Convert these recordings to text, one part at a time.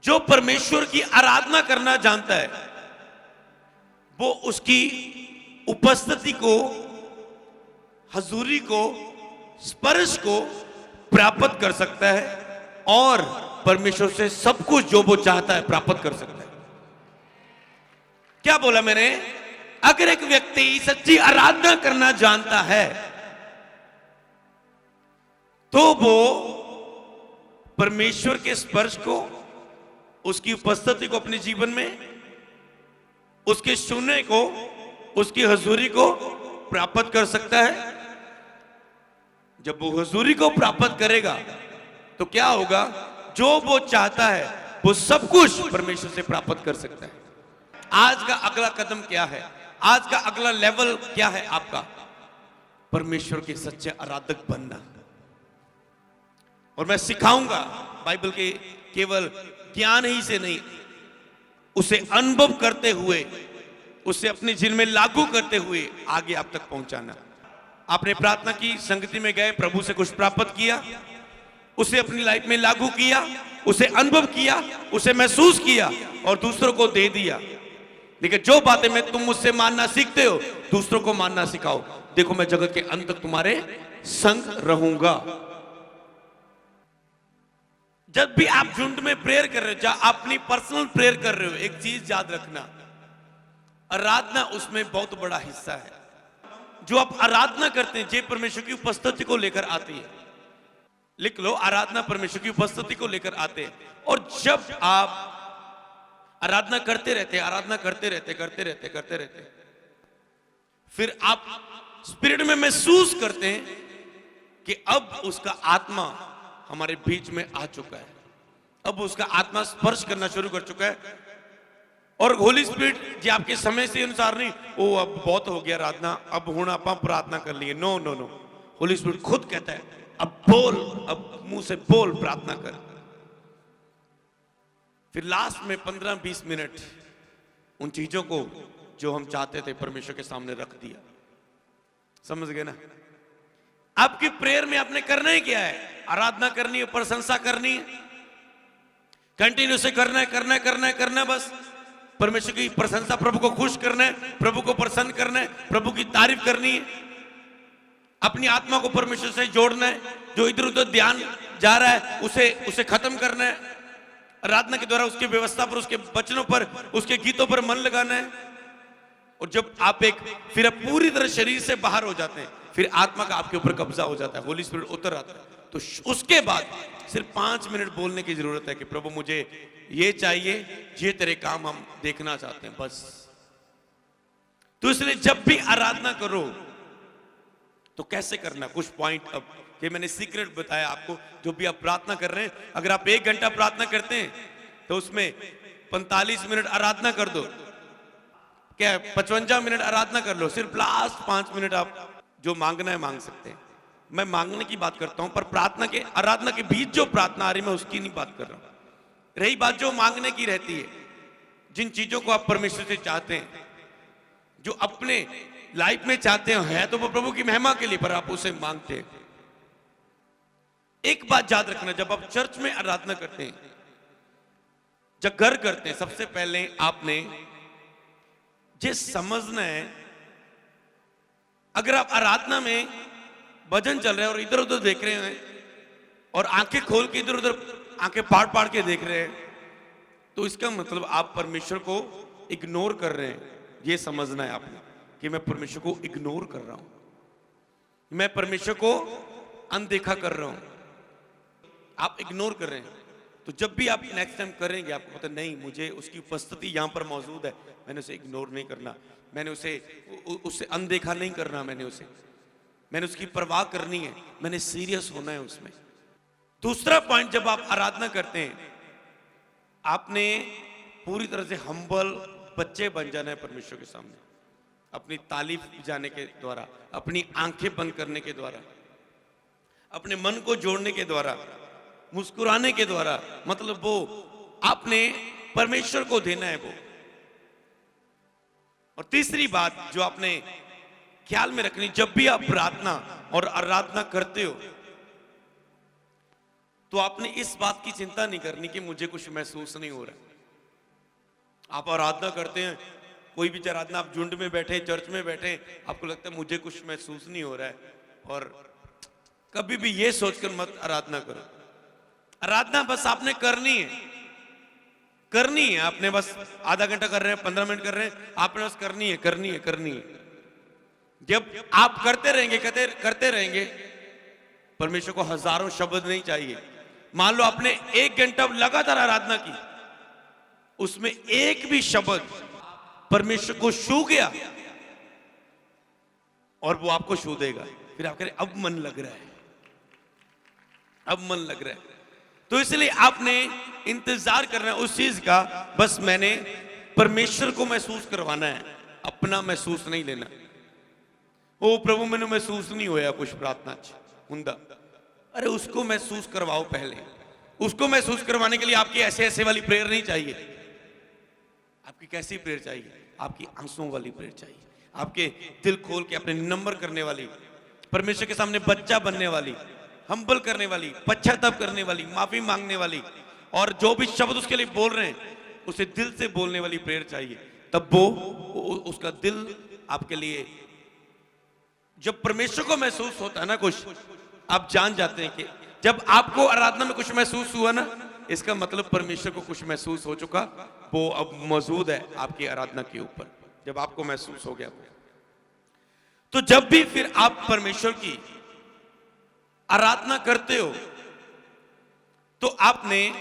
जो परमेश्वर की आराधना करना जानता है वो उसकी उपस्थिति को, हजूरी को, स्पर्श को प्राप्त कर सकता है और परमेश्वर से सब कुछ जो वो चाहता है प्राप्त कर सकता है। क्या बोला मैंने? अगर एक व्यक्ति सच्ची आराधना करना जानता है तो वो परमेश्वर के स्पर्श को, उसकी उपस्थिति को अपने जीवन में, उसके सुनने को, उसकी हजूरी को प्राप्त कर सकता है। जब वो हजूरी को प्राप्त करेगा तो क्या होगा? जो वो चाहता है वो सब कुछ परमेश्वर से प्राप्त कर सकता है। आज का अगला कदम क्या है? आज का अगला लेवल क्या है आपका? परमेश्वर के सच्चे आराधक बनना। और मैं सिखाऊंगा बाइबल के केवल ज्ञान ही से नहीं, उसे अनुभव करते हुए, उसे अपने जीवन में लागू करते हुए आगे आप तक पहुंचाना। आपने प्रार्थना की, संगति में गए, प्रभु से कुछ प्राप्त किया, उसे अपनी लाइफ में लागू किया, उसे अनुभव किया, उसे महसूस किया और दूसरों को दे दिया। लेकिन जो बातें मैं तुम मुझसे मानना सीखते हो, दूसरों को मानना सिखाओ। देखो मैं जगत के अंत तक तुम्हारे संग रहूंगा। जब भी आप झुंड में प्रेयर कर रहे हो, जब अपनी पर्सनल प्रेयर कर रहे हो, एक चीज याद रखना, आराधना उसमें बहुत बड़ा हिस्सा है। जो आप आराधना करते हैं, जे परमेश्वर की उपस्थिति को लेकर आती है। लिख लो, आराधना परमेश्वर की उपस्थिति को लेकर आते हैं। और जब आप आराधना करते रहते, आराधना करते रहते, फिर आप स्पिरिट में महसूस करते हैं कि अब उसका आत्मा हमारे बीच में आ चुका है, अब उसका आत्मा स्पर्श करना शुरू कर चुका है। और होली स्पिरिट जी आपके समय से अनुसार नहीं, ओ अब बहुत हो गया आराधना, अब हुण आप प्रार्थना कर लिए। No no no, holy spirit खुद कहता है अब बोल, अब मुंह से बोल, प्रार्थना कर। फिर लास्ट में 15-20 मिनट उन चीजों को जो हम चाहते थे परमेश्वर के सामने रख दिया। समझ गए ना? आपकी प्रेयर में आपने करना ही क्या है? आराधना करनी है, प्रशंसा करनी है, कंटिन्यू से करना है, करना है, करना है, करना है। बस परमेश्वर की प्रशंसा, प्रभु को खुश करना है, प्रभु को प्रसन्न करना है, प्रभु की तारीफ करनी है, अपनी आत्मा को परमेश्वर से जोड़ना है। जो इधर उधर ध्यान जा रहा है उसे खत्म करना है। आराधना के द्वारा उसकी व्यवस्था पर, उसके वचनों पर, उसके गीतों पर मन लगाना है। और जब आप फिर आप पूरी तरह शरीर से बाहर हो जाते हैं, फिर आत्मा का आपके ऊपर कब्जा हो जाता है, होली स्पिरिट उतर आता है। तो उसके बाद सिर्फ 5 मिनट बोलने की जरूरत है कि प्रभु मुझे ये चाहिए, ये तेरे काम हम देखना चाहते हैं, बस। तो इसलिए जब भी आराधना करो तो कैसे करना, कुछ पॉइंट अब कि मैंने सीक्रेट बताया आपको। जो भी आप प्रार्थना कर रहे हैं, अगर आप 1 घंटा प्रार्थना करते हैं तो उसमें 45 मिनट आराधना कर दो, क्या 55 मिनट आराधना कर लो। सिर्फ लास्ट 5 मिनट आप जो मांगना है मांग सकते हैं। मैं मांगने की बात करता हूं, पर प्रार्थना के, आराधना के बीच जो प्रार्थना आ रही, मैं उसकी नहीं बात कर रहा हूं। रही बात जो मांगने की रहती है, जिन चीजों को आप परमेश्वर से चाहते हैं, जो अपने लाइफ में चाहते हैं, तो वो प्रभु की महिमा के लिए, पर आप उसे मांगते हैं। एक बात याद रखना, जब आप चर्च में आराधना करते हैं, जब घर करते हैं, सबसे पहले आपने ये समझना है, अगर आप आराधना में भजन चल रहे हैं और इधर उधर देख रहे हैं और आंखें खोल के इधर उधर आंखें फाड़ के देख रहे हैं, तो इसका मतलब आप परमेश्वर को इग्नोर कर रहे हैं। ये समझना है आपने कि मैं परमेश्वर को इग्नोर कर रहा हूं, मैं परमेश्वर को अनदेखा कर रहा हूं, आप इग्नोर कर रहे हैं। तो जब भी आप नेक्स्ट टाइम करेंगे, आपको पता नहीं, मुझे उसकी उपस्थिति यहां पर मौजूद है, मैंने उसे इग्नोर नहीं करना, मैंने उससे अनदेखा नहीं करना, मैंने उसकी परवाह करनी है, मैंने सीरियस होना है उसमें। दूसरा पॉइंट, जब आप आराधना करते हैं, आपने पूरी तरह से हम्बल बच्चे बन जाना है परमेश्वर के सामने, अपनी तारीफ जाने के द्वारा, अपनी आंखें बंद करने के द्वारा, अपने मन को जोड़ने के द्वारा, मुस्कुराने के द्वारा। मतलब वो आपने परमेश्वर को देना है वो। और तीसरी बात जो आपने ख्याल में रखनी, जब भी आप प्रार्थना और आराधना करते हो, तो आपने इस बात की चिंता नहीं करनी कि मुझे कुछ महसूस नहीं हो रहा। आप आराधना करते हैं, कोई भी आराधना, आप झुंड में बैठे, चर्च में बैठे, आपको लगता है मुझे कुछ महसूस नहीं हो रहा है, और कभी भी ये सोचकर मत आराधना करो। आराधना बस आपने करनी है, आपने बस आधा घंटा कर रहे हैं, 15 मिनट कर रहे हैं, आपने बस करनी है। जब आप करते रहेंगे, परमेश्वर को हजारों शब्द नहीं चाहिए। मान लो आपने 1 घंटा लगातार आराधना की, उसमें एक भी शब्द परमेश्वर को छू गया, और वो आपको छू देगा, फिर आप कह रहे अब मन लग रहा है। तो इसलिए आपने इंतजार करना है उस चीज का, बस मैंने परमेश्वर को महसूस करवाना है, अपना महसूस नहीं लेना। ओ प्रभु मैंने महसूस नहीं होया कुछ प्रार्थना हुंदा, अरे उसको महसूस करवाओ पहले। उसको महसूस करवाने के लिए आपकी ऐसे वाली प्रेयर नहीं चाहिए। आपकी कैसी प्रेयर चाहिए? आपकी आंसुओं वाली प्रेयर चाहिए, आपके दिल खोल के अपने नंबर करने वाली, परमेश्वर के सामने बच्चा बनने वाली, हम्बल करने वाली, पश्चाताप करने वाली, माफी मांगने वाली, और जो भी शब्द उसके लिए बोल रहे हैं उसे दिल से बोलने वाली प्रेयर चाहिए। तब वो उसका दिल आपके लिए, जब परमेश्वर को महसूस होता है ना कुछ, आप जान जाते हैं कि जब आपको आराधना में कुछ महसूस हुआ ना, इसका मतलब परमेश्वर को कुछ महसूस हो चुका, वो अब मौजूद है आपकी आराधना के ऊपर। जब आपको महसूस हो गया, तो जब भी फिर आप परमेश्वर की आराधना करते हो, तो आपने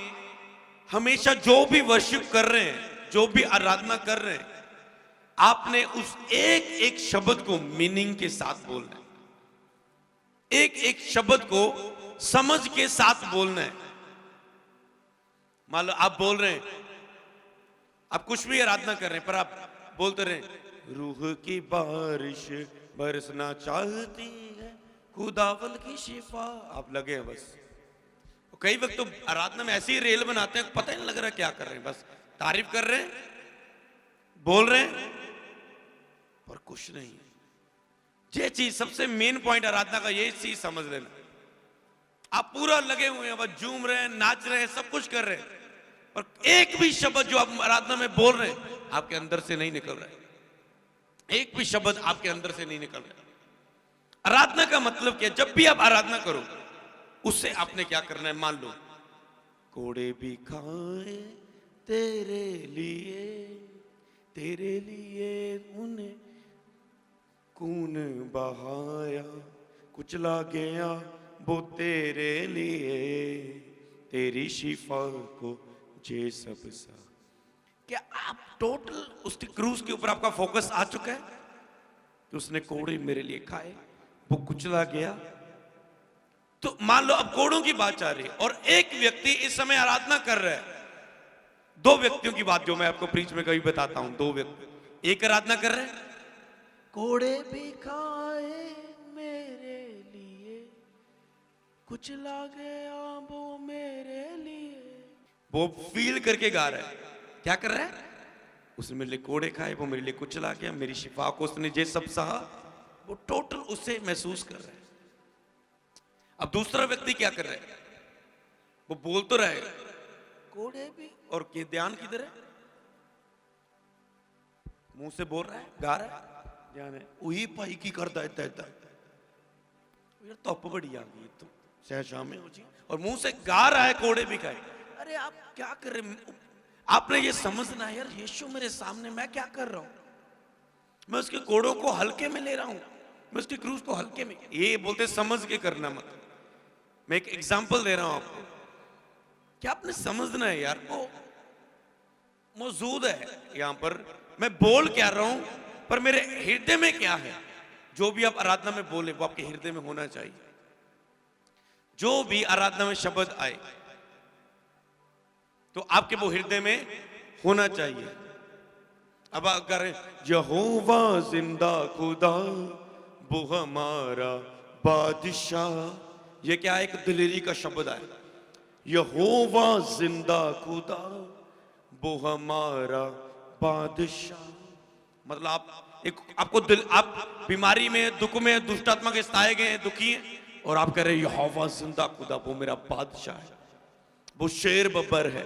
हमेशा जो भी वर्शिप कर रहे हैं, जो भी आराधना कर रहे हैं, आपने उस एक शब्द को मीनिंग के साथ बोलना है, एक शब्द को समझ के साथ बोलना है। मान लो आप बोल रहे हैं, आप कुछ भी आराधना कर रहे हैं, पर आप बोलते रहे रूह की बारिश बरसना चाहती है, खुदावल की शिफा, आप लगे हैं बस। तो कई वक्त तो आराधना में ऐसी रेल बनाते हैं, पता ही नहीं लग रहा क्या कर रहे हैं, बस तारीफ कर रहे हैं, बोल रहे हैं, पर कुछ नहीं। ये चीज सबसे मेन पॉइंट आराधना का, ये चीज समझ लेना। आप पूरा लगे हुए हैं, बस झूम रहे हैं, नाच रहे हैं, सब कुछ कर रहे हैं, पर एक भी शब्द जो आप आराधना में बोल रहे हैं आपके अंदर से नहीं निकल रहा है। एक भी शब्द आपके अंदर से नहीं निकल रहा है। आराधना का मतलब क्या? जब भी आप आराधना करो, उससे आपने क्या करना है? मान लो कोड़े भी खाए तेरे लिए उन्हें खून बहाया, कुचला गया वो तेरे लिए, तेरी शिफा को जे सब सा। क्या आप टोटल उसकी क्रूज के ऊपर आपका फोकस आ चुका है कि उसने कोड़े मेरे लिए खाए, वो कुचला गया? तो मान लो अब कोड़ों की बात आ रही है, और एक व्यक्ति इस समय आराधना कर रहा है। 2 व्यक्तियों की बात जो मैं आपको प्रीच में कभी बताता हूं। 2 व्यक्ति एक आराधना कर रहे हैं, कोड़े भी खाए मेरे लिए, कुचला गया वो मेरे लिए। वो फील करके गा रहा है। क्या कर रहा है? उसने मेरे लिए कोड़े खाए, वो मेरे लिए कुचला गया, मेरी शिफा को उसने जे सब सहा। वो टोटल उससे महसूस कर रहा है। अब दूसरा व्यक्ति क्या कर रहा है? वो बोल तो रहा है कोड़े भी, और के ध्यान किधर है? मुंह से बोल रहा है, गा रहा है, ध्यान है वही पाई की करता है तैता। यार तो बड़ी आ गई तो सहशा में हो जी, और मुंह से गा रहा है कोड़े भी खाए। अरे आप क्या कर रहे? आपने ये समझना है यार, यीशु मेरे सामने, मैं क्या कर रहा हूं? मैं उसके कोड़ों को हल्के में ले रहा हूं, मैं उसकी क्रूज को हल्के में। ये बोलते समझ के करना मत। मैं एक एग्जांपल दे रहा हूं आपको। क्या आपने समझना है यार, वो मौजूद है यहां पर। मैं बोल क्या रहा हूं, पर मेरे हृदय में क्या है? जो भी आप आराधना में बोले वो आपके हृदय में होना चाहिए। जो भी आराधना में शब्द आए तो आपके वो हृदय में होना चाहिए। अब अगर यहोवा जिंदा खुदा वो हमारा बादशाह, ये क्या एक दिलेरी का शब्द है। यहोवा जिंदा खुदा वो हमारा बादशाह, मतलब आपको दिल, आप बीमारी में, दुख में, दुष्टात्मा के सताए गए हैं, दुखी हैं, और आप कह रहे हैं यहोवा जिंदा खुदा वो मेरा बादशाह है। वो शेर बब्बर है,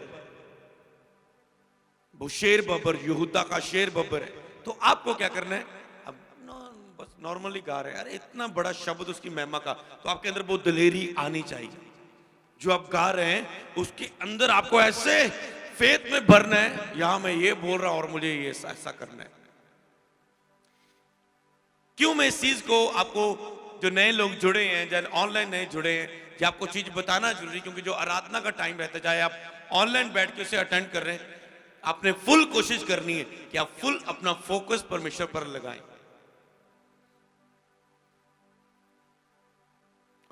वो शेर बब्बर, यहूदा का शेर बब्बर है। तो आपको क्या करना है, अब बस नॉर्मली गा रहे हैं, अरे इतना बड़ा शब्द उसकी महिमा का, तो आपके अंदर वो दिलेरी आनी चाहिए। जो आप गा रहे हैं उसके अंदर आपको ऐसे फेथ में भरना है, यहां मैं ये बोल रहा हूं और मुझे ये ऐसा करना है। क्यों मैं इस चीज को आपको, जो नए लोग जुड़े हैं, चाहे ऑनलाइन नए जुड़े हैं, कि आपको चीज बताना जरूरी, क्योंकि जो आराधना का टाइम रहता है, चाहे आप ऑनलाइन बैठ के उसे अटेंड कर रहे हैं, आपने फुल कोशिश करनी है कि आप फुल अपना फोकस परमेश्वर पर लगाएं।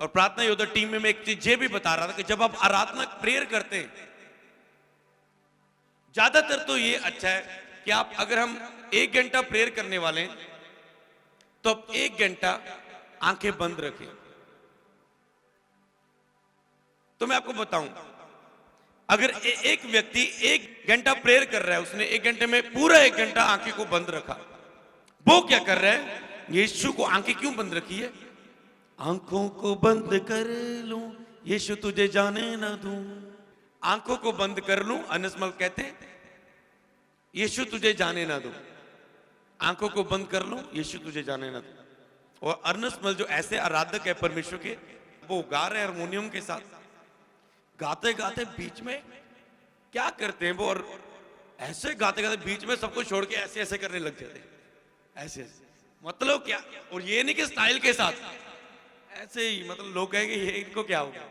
और प्रार्थना योद्धा टीम में मैं एक चीज ये भी बता रहा था कि जब आप आराधना प्रेयर करते हैं, ज्यादातर तो ये अच्छा है कि आप, अगर हम 1 घंटा प्रेयर करने वाले हैं तो आप 1 घंटा आंखें बंद रखें। तो मैं आपको बताऊं, अगर एक व्यक्ति 1 घंटा प्रेयर कर रहा है, उसने 1 घंटे में पूरा 1 घंटा आंखें को बंद रखा, वो क्या कर रहा है, यीशु को आंखें क्यों बंद रखी है, आंखों को बंद कर लूं यीशु तुझे जाने ना दूं, आंखों को बंद कर लूं, अनसमल कहते हैं यीशु तुझे जाने ना दूं, आंखों को बंद कर लूं यीशु तुझे जाने ना दूं। और अर्नस्मल जो ऐसे आराधक है परमेश्वर के, वो गा रहे हैं हारमोनियम के साथ, गाते गाते बीच में क्या करते हैं वो, और ऐसे गाते गाते बीच में सबको छोड़ के ऐसे ऐसे करने लग जाते हैं, ऐसे ऐसे, मतलब क्या, और ये नहीं कि स्टाइल के साथ, ऐसे ही, मतलब लोग कहेंगे ये इनको क्या होगा,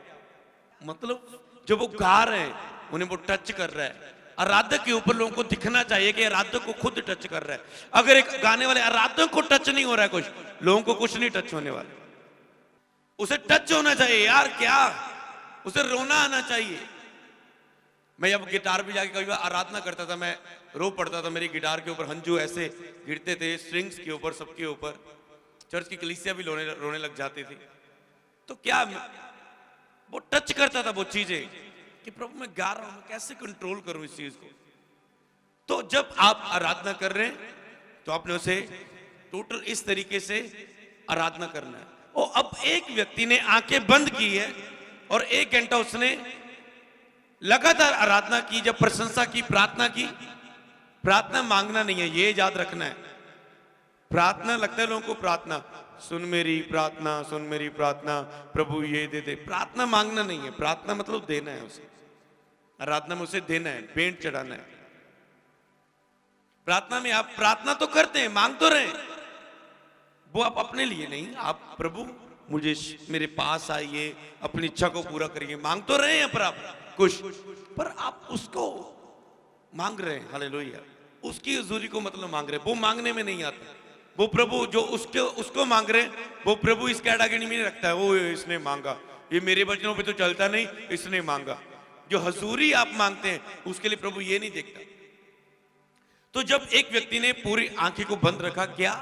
मतलब जो वो गा रहे हैं उन्हें वो टच कर रहा है। आराधक के ऊपर लोगों को दिखना चाहिए कि आराधक को खुद टच कर रहा है। अगर एक गाने वाले आराधक को टच नहीं हो रहा है, कुछ लोगों को कुछ नहीं टच होने वाला, उसे टच होना चाहिए यार, क्या उसे रोना आना चाहिए। मैं जब गिटार पे जाके कभी बार आराधना करता था, मैं रो पड़ता था, मेरी गिटार के ऊपर हंजू ऐसे गिरते थे, स्ट्रिंग्स के ऊपर, सबके ऊपर, चर्च की कलीसिया भी रोने लग जाती थी। तो क्या वो टच करता था वो चीजें, कि प्रभु मैं गा रहा हूं, कैसे कंट्रोल करूं इस चीज को। तो जब आप आराधना कर रहे हैं तो आपने उसे टोटल इस तरीके से आराधना करना है। और अब एक व्यक्ति ने आंखें बंद की है और 1 घंटा उसने लगातार आराधना की, जब प्रशंसा की, प्रार्थना की। प्रार्थना मांगना नहीं है, ये याद रखना है। प्रार्थना लगता है लोगों को, प्रार्थना सुन मेरी प्रार्थना, सुन मेरी प्रार्थना, प्रभु ये दे दे। प्रार्थना मांगना नहीं है, प्रार्थना मतलब देना है उसे। आराधना में उसे देना है, भेंट चढ़ाना है। प्रार्थना में आप प्रार्थना तो करते हैं, मांग तो रहे हैं, वो आप अपने लिए नहीं, आप प्रभु मुझे मेरे पास आइए, अपनी इच्छा को पूरा करिए, मांग तो रहे हैं, पर आप कुछ, पर आप उसको मांग रहे हैं। हालेलुया। उसकी हुजूरी को मतलब मांग रहे हैं, वो मांगने में नहीं आता। वो प्रभु जो उसको मांग रहे हैं, वो प्रभु इस कैटेगरी में नहीं रखता है, वो इसने मांगा, ये मेरे वचनों पे तो चलता नहीं, इसने मांगा। जो हजूरी आप मांगते हैं उसके लिए प्रभु ये नहीं देखता। तो जब एक व्यक्ति ने पूरी आंखें को बंद रखा, क्या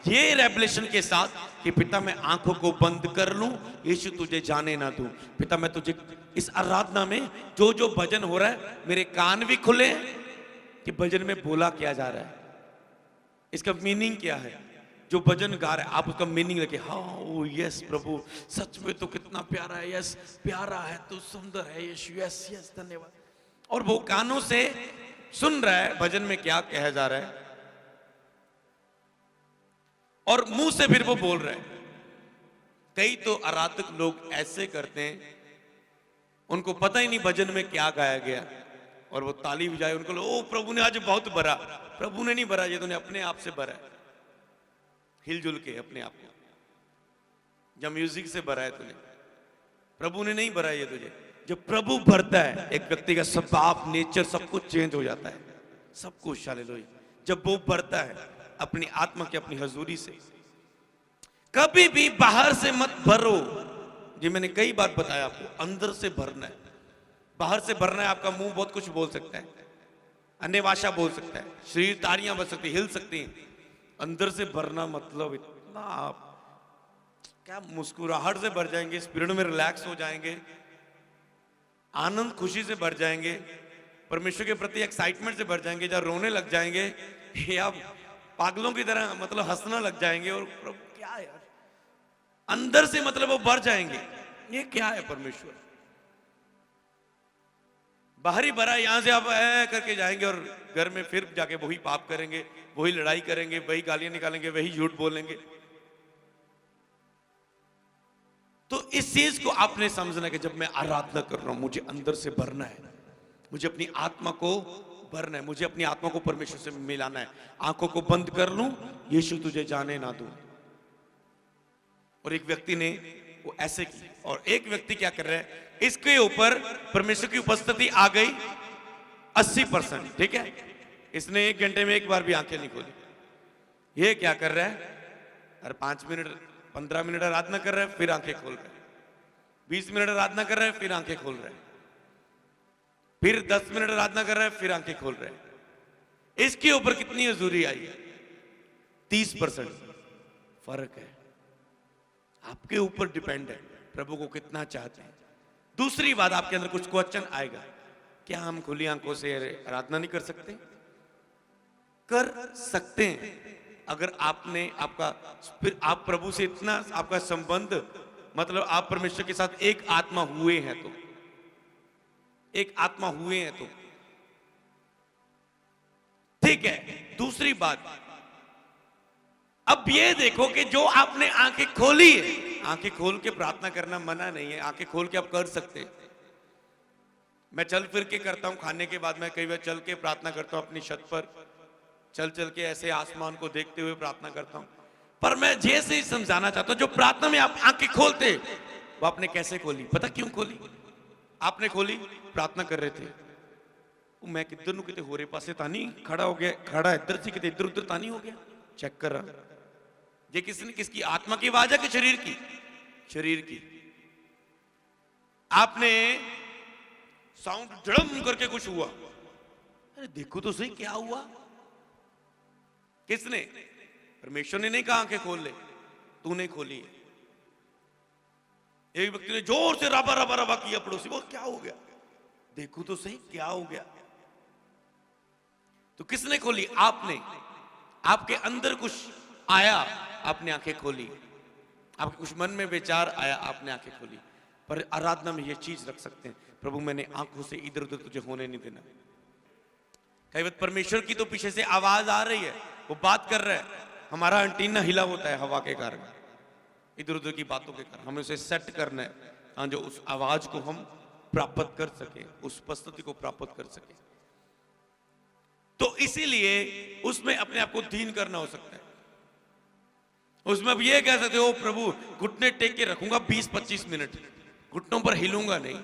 ये रेवलेशन के साथ कि पिता मैं आंखों को बंद कर लूं, यीशु तुझे जाने ना दूं। पिता मैं तुझे इस आराधना में जो जो भजन हो रहा है, मेरे कान भी खुले हैं कि भजन में बोला क्या जा रहा है, इसका मीनिंग क्या है। जो भजन गा रहा है आप उसका मीनिंग लगे, हाँ ओ यस प्रभु सच में तो कितना प्यारा है, यस प्यारा है तो सुंदर है यीशु, यस यस धन्यवाद। और वो कानों से सुन रहा है भजन में क्या कहा जा रहा है, और मुंह से फिर वो बोल रहा है। कई तो आराधक लोग ऐसे करते हैं, उनको पता ही नहीं भजन में क्या गाया गया, और वो ताली बजाए, उनको ओ प्रभु ने आज बहुत भरा। प्रभु ने नहीं भरा, ये तूने अपने आप से भरा है, हिलजुल के अपने आप को, जब म्यूजिक से भरा है तूने, प्रभु ने नहीं भरा ये तुझे। जब प्रभु भरता है एक व्यक्ति का स्वभाव, नेचर, सब कुछ चेंज हो जाता है, सब कुछ। हालेलुया। जब वो भरता है अपनी आत्मा की, अपनी हजूरी से। कभी भी बाहर से मत भरो, ये मैंने कई बार बताया आपको, अंदर से भरना है। बाहर से भरना है, आपका मुंह बहुत कुछ बोल सकता है, अन्य भाषा बोल सकता है, शरीर तारियां बज सकती, हिल सकती हैं। अंदर से भरना मतलब इतना आप क्या मुस्कुराहट से भर जाएंगे, स्पिरिट में रिलैक्स हो जाएंगे, आनंद खुशी से भर जाएंगे, परमेश्वर के प्रति एक्साइटमेंट से भर जाएंगे, या रोने लग जाएंगे, या पागलों की तरह मतलब हंसना लग जाएंगे। और क्या यार, अंदर से मतलब वो भर जाएंगे। ये क्या है परमेश्वर। बाहरी भरा यहां से आप ऐ करके जाएंगे और घर में फिर जाके वही पाप करेंगे, वही लड़ाई करेंगे, वही गालियां निकालेंगे, वही झूठ बोलेंगे। तो इस चीज को आपने समझना कि जब मैं आराधना कर रहा हूं, मुझे अंदर से भरना है, मुझे अपनी आत्मा को भरना है, मुझे अपनी आत्मा को परमेश्वर से मिलाना है। आंखों को बंद कर लूं, यीशु तुझे जाने ना दूं। और एक व्यक्ति ने वो ऐसे की, और एक व्यक्ति क्या कर रहा है, इसके ऊपर परमेश्वर की उपस्थिति आ गई 80%, ठीक है। इसने 1 घंटे में एक बार भी आंखें नहीं खोली। ये क्या कर रहा है, अरे 5 मिनट 15 मिनट आराधना कर रहा है, फिर आंखें खोल रहा है, 20 मिनट आराधना कर रहा है, फिर आंखें खोल रहा है, फिर 10 मिनट आराधना कर रहा है, फिर आंखें खोल रहा है। इसके ऊपर कितनी हजूरी आई है, 30% फर्क है। आपके ऊपर डिपेंड है प्रभु को कितना चाहते हैं। दूसरी बात, आपके अंदर कुछ क्वेश्चन आएगा, क्या हम खुली आंखों से आराधना नहीं कर सकते? कर सकते हैं, अगर आपने आप प्रभु से इतना आपका संबंध, मतलब आप परमेश्वर के साथ एक आत्मा हुए हैं तो, एक आत्मा हुए हैं तो ठीक है। दूसरी बात, अब ये देखो कि जो आपने आंखें खोली है, आंखें खोल के प्रार्थना करना मना नहीं है, आंखें खोल के आप कर सकते हैं। मैं चल फिर के करता हूं, खाने के बाद मैं कई बार चल के प्रार्थना करता हूं, अपनी छत पर चल चल के ऐसे आसमान को देखते हुए प्रार्थना करता हूं। पर मैं जैसे ही समझाना चाहता हूं, जो प्रार्थना में आप आंखें खोलते, वो आपने कैसे खोली? पता क्यों खोली? आपने खोली, प्रार्थना कर रहे थे, मैं किधर नु किते होरे पासे तानी खड़ा हो गया, खड़ा इधर से किते इधर उधर तानी हो गया, चेक कर रहा। ये किसकी आत्मा की आवाज है कि शरीर की? शरीर की। आपने साउंड धड़म करके कुछ हुआ, अरे देखो तो सही क्या हुआ। किसने? परमेश्वर ने नहीं कहा आंखें खोल ले, तूने खोली है। एक व्यक्ति ने जोर से रबा रबा रबा किया पड़ोसी, वो क्या हो गया, देखो तो सही क्या हो गया। तो किसने खोली? आपने। आपके अंदर कुछ आया, आपने आंखें खोली। आपके कुछ मन में विचार आया, आपने आंखें खोली। पर आराधना में यह चीज रख सकते हैं, प्रभु मैंने आंखों से इधर उधर तुझे होने नहीं देना। कई बार परमेश्वर की तो पीछे से आवाज आ रही है, वो बात कर रहा है, हमारा एंटीना हिला होता है हवा के कारण, इधर उधर की बातों के कारण। हमें उसे सेट करना है जो उस आवाज को हम प्राप्त कर सके, उस उपस्थिति को प्राप्त कर सके। तो इसीलिए उसमें अपने आप को दीन करना हो सकता है। उसमें अब ये कह सकते हो, प्रभु घुटने टेक के रखूंगा 20-25 मिनट, घुटनों पर हिलूंगा नहीं।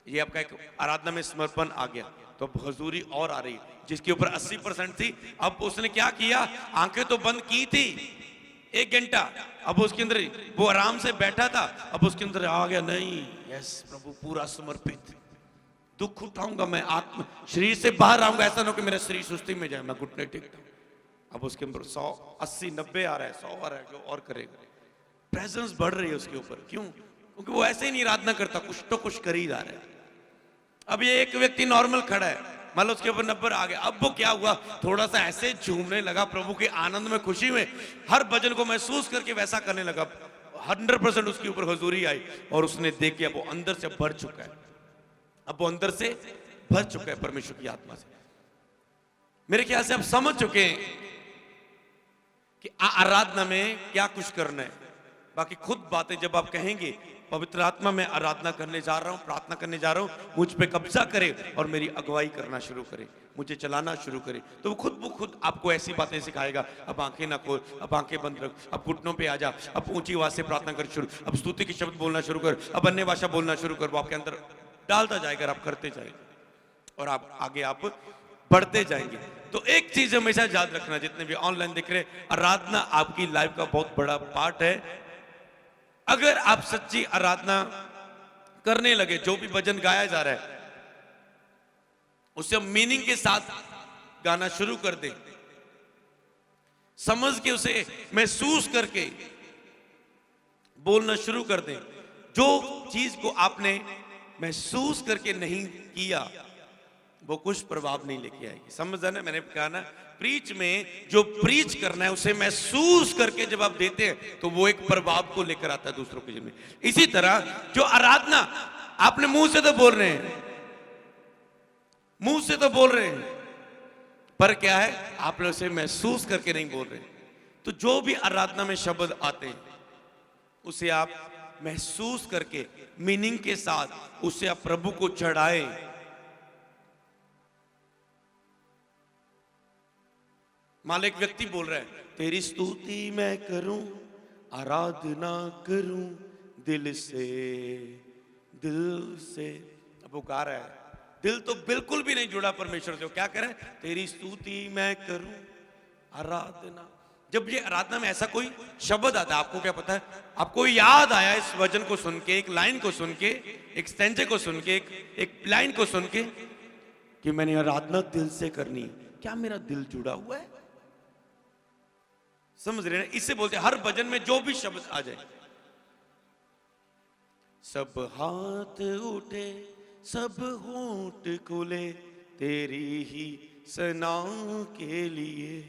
ये आपका एक आराधना में समर्पण आ गया, तो अब हजूरी और आ रही। जिसके ऊपर 80% थी, अब उसने क्या किया, आंखें तो बंद की थी 1 घंटा, अब उसके अंदर वो आराम से बैठा था, अब उसके अंदर आ गया, नहीं यस प्रभु पूरा समर्पित, दुख उठाऊंगा मैं, आत्मा शरीर से बाहर आऊंगा, ऐसा ना हो कि मेरा शरीर सुस्ती में जाए, मैं घुटने टेकता हूं। अब उसके ऊपर 100, 80, 90 आ रहा है, 100 आ रहा है, जो और करेगा। प्रेजेंस बढ़ रही है उसके ऊपर, क्यों? क्योंकि वो ऐसे ही नहीं आराधना करता, कुछ तो कुछ कर ही जा रहा है। अब ये एक व्यक्ति नॉर्मल खड़ा है, मान लो उसके ऊपर 90 आ गया, अब वो क्या हुआ, थोड़ा सा ऐसे झूमने लगा, प्रभु के आनंद में, खुशी में, हर भजन को महसूस करके वैसा करने लगा। 100% उसके ऊपर हजूरी आई, और उसने देख के अब वो अंदर से भर चुका है, अब वो अंदर से भर चुका है परमेश्वर की आत्मा से। मेरे ख्याल से आप समझ चुके हैं कि आराधना में क्या कुछ करना है। बाकी खुद बातें जब आप कहेंगे, पवित्र आत्मा में आराधना करने जा रहा हूं, प्रार्थना करने जा रहा हूं, मुझ पे कब्जा करे और मेरी अगुवाई करना शुरू करे, मुझे चलाना शुरू करे, तो वो खुद आपको ऐसी बातें सिखाएगा। अब आंखें ना खोल, अब आंखें बंद रख, अब घुटनों पे आ जा, अब ऊंची आवाज से प्रार्थना कर शुरू, अब स्तुति के शब्द बोलना शुरू कर, अब अन्य भाषा बोलना शुरू कर। वो आपके अंदर डालता जाएगा, आप करते जाएंगे और आप आगे आप बढ़ते जाएंगे। तो एक चीज हमेशा याद रखना, जितने भी ऑनलाइन दिख रहे, आराधना आपकी लाइफ का बहुत बड़ा पार्ट है। अगर आप सच्ची आराधना करने लगे, जो भी भजन गाया जा रहा है उसे मीनिंग के साथ गाना शुरू कर दें, समझ के उसे महसूस करके बोलना शुरू कर दें। जो चीज को आपने महसूस करके नहीं किया वो कुछ प्रभाव नहीं लेके आएगी। समझ आना, मैंने कहा ना, प्रीच में जो प्रीच करना है उसे महसूस करके जब आप देते हैं तो वो एक प्रभाव को लेकर आता है दूसरों के जीवन में। इसी तरह जो आराधना आपने मुंह से तो बोल रहे हैं, मुंह से तो बोल रहे हैं, पर क्या है, आप लोग से महसूस करके नहीं बोल रहे। तो जो भी आराधना में शब्द आते हैं उसे आप महसूस करके मीनिंग के साथ उसे आप प्रभु को चढ़ाए। मान एक व्यक्ति बोल रहा है, तेरी स्तुति मैं करूं, आराधना करूं दिल से, दिल से। अब वो गा रहा है, दिल तो बिल्कुल भी नहीं जुड़ा परमेश्वर से। क्या करे, तेरी स्तुति मैं करूं, आराधना। जब ये आराधना में ऐसा कोई शब्द आता है, आपको क्या पता है, आपको याद आया इस वचन को सुन के, एक लाइन को सुन के, एक स्टैंजे को सुन के, एक लाइन को सुन के, कि मैंने आराधना दिल से करनी। क्या मेरा दिल जुड़ा हुआ है? समझ रहे हैं? इससे बोलते हैं हर भजन में जो भी शब्द आ जाए, सब हाथ उठे, सब होंठ खुले तेरी ही सना के लिए।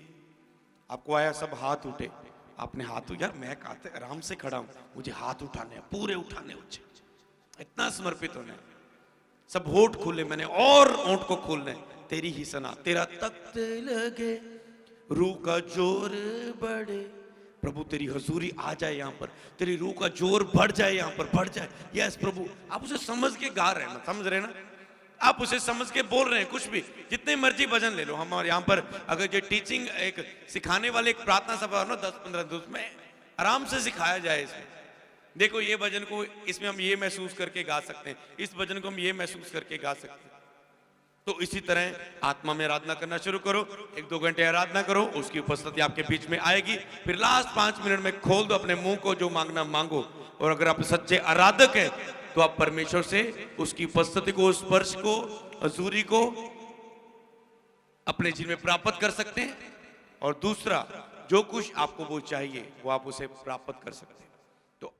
आपको आया सब हाथ उठे, आपने हाथ, यार मैं कहते आराम से खड़ा हूं, मुझे हाथ उठाने हैं, पूरे उठाने मुझे, इतना समर्पित होना है। सब होंठ खुले, मैंने और होंठ को खोलना है, तेरी ही सना, तेरा तख्त लगे, रूह का जोर बढ़े। प्रभु तेरी हजूरी आ जाए यहाँ पर, तेरी रूह का जोर बढ़ जाए यहाँ पर, बढ़ जाए। यस प्रभु, आप उसे समझ के गा रहे हैं ना, समझ रहे हैं ना, आप उसे समझ के बोल रहे हैं। कुछ भी, जितने मर्जी भजन ले लो। हमारे यहाँ पर अगर जो टीचिंग, एक सिखाने वाले एक प्रार्थना सभा हो ना, 10-15 दिन में आराम से सिखाया जाए। इसमें देखो, ये भजन को इसमें हम ये महसूस करके गा सकते हैं, इस भजन को हम ये महसूस करके गा सकते हैं। तो इसी तरह आत्मा में आराधना करना शुरू करो, 1-2 घंटे आराधना करो, उसकी उपस्थिति आपके बीच में आएगी। फिर लास्ट 5 मिनट में खोल दो अपने मुंह को, जो मांगना मांगो। और अगर आप सच्चे आराधक हैं तो आप परमेश्वर से उसकी उपस्थिति को, स्पर्श को, हजूरी को अपने जीवन में प्राप्त कर सकते हैं। और दूसरा, जो कुछ आपको वो चाहिए वो आप उसे प्राप्त कर सकते हैं। तो